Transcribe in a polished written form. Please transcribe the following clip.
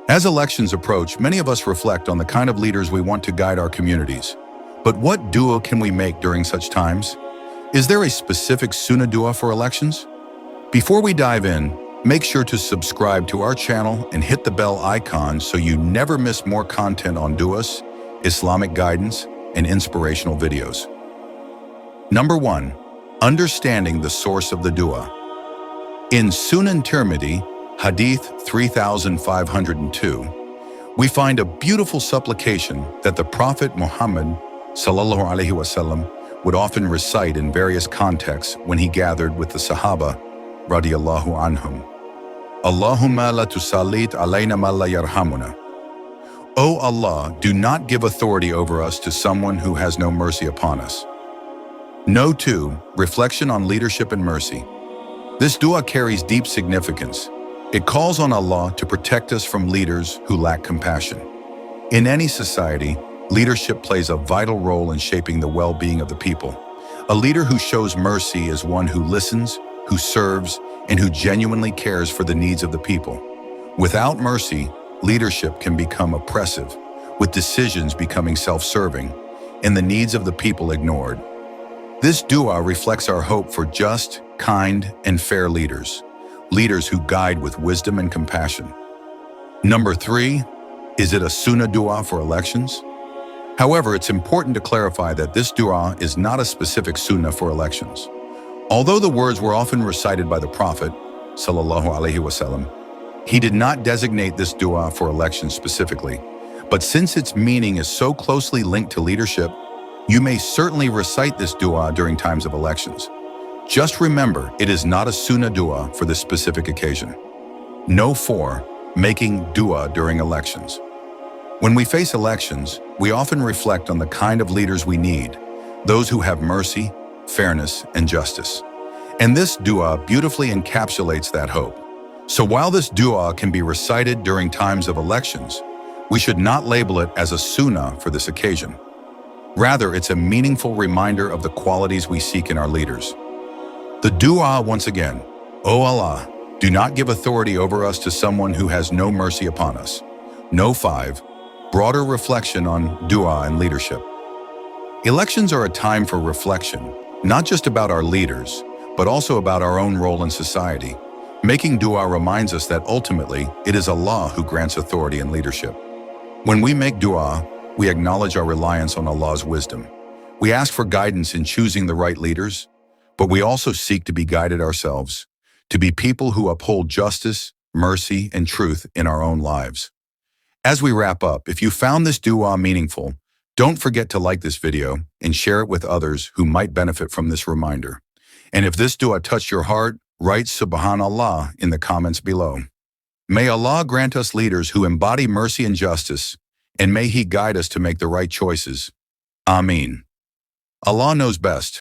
As elections approach, many of us reflect on the kind of leaders we want to guide our communities. But what dua can we make during such times? Is there a specific sunnah dua for elections? Before we dive in, make sure to subscribe to our channel and hit the bell icon so you never miss more content on duas, Islamic guidance, and inspirational videos. Number 1. Understanding the source of the dua. In Sunan Tirmidhi, Hadith 3502, we find a beautiful supplication that the Prophet Muhammad ﷺ would often recite in various contexts when he gathered with the Sahaba radiyallahu anhum. Allahumma la tusallit alayna ma la yarhamuna. O Allah, do not give authority over us to someone who has no mercy upon us. No. 2. Reflection on leadership and mercy. This dua carries deep significance. It calls on Allah to protect us from leaders who lack compassion. In any society, leadership plays a vital role in shaping the well-being of the people. A leader who shows mercy is one who listens, who serves, and who genuinely cares for the needs of the people. Without mercy, leadership can become oppressive, with decisions becoming self-serving, and the needs of the people ignored. This dua reflects our hope for just, kind, and fair leaders who guide with wisdom and compassion. Number 3, is it a sunnah dua for elections? However, it's important to clarify that this dua is not a specific sunnah for elections. Although the words were often recited by the Prophet ﷺ, he did not designate this dua for elections specifically. But since its meaning is so closely linked to leadership, you may certainly recite this dua during times of elections. Just remember, it is not a sunnah dua for this specific occasion. No. 4. Making dua during elections. When we face elections, we often reflect on the kind of leaders we need, those who have mercy, fairness, and justice. And this dua beautifully encapsulates that hope. So while this dua can be recited during times of elections, we should not label it as a sunnah for this occasion. Rather, it's a meaningful reminder of the qualities we seek in our leaders. The dua once again, O Allah, do not give authority over us to someone who has no mercy upon us. No. 5. Broader reflection on dua and leadership. Elections are a time for reflection, not just about our leaders, but also about our own role in society. Making dua reminds us that ultimately, it is Allah who grants authority and leadership. When we make dua, we acknowledge our reliance on Allah's wisdom. We ask for guidance in choosing the right leaders, but we also seek to be guided ourselves, to be people who uphold justice, mercy, and truth in our own lives. As we wrap up, if you found this dua meaningful, don't forget to like this video and share it with others who might benefit from this reminder. And if this dua touched your heart, write Subhanallah in the comments below. May Allah grant us leaders who embody mercy and justice, and may He guide us to make the right choices. Ameen. Allah knows best.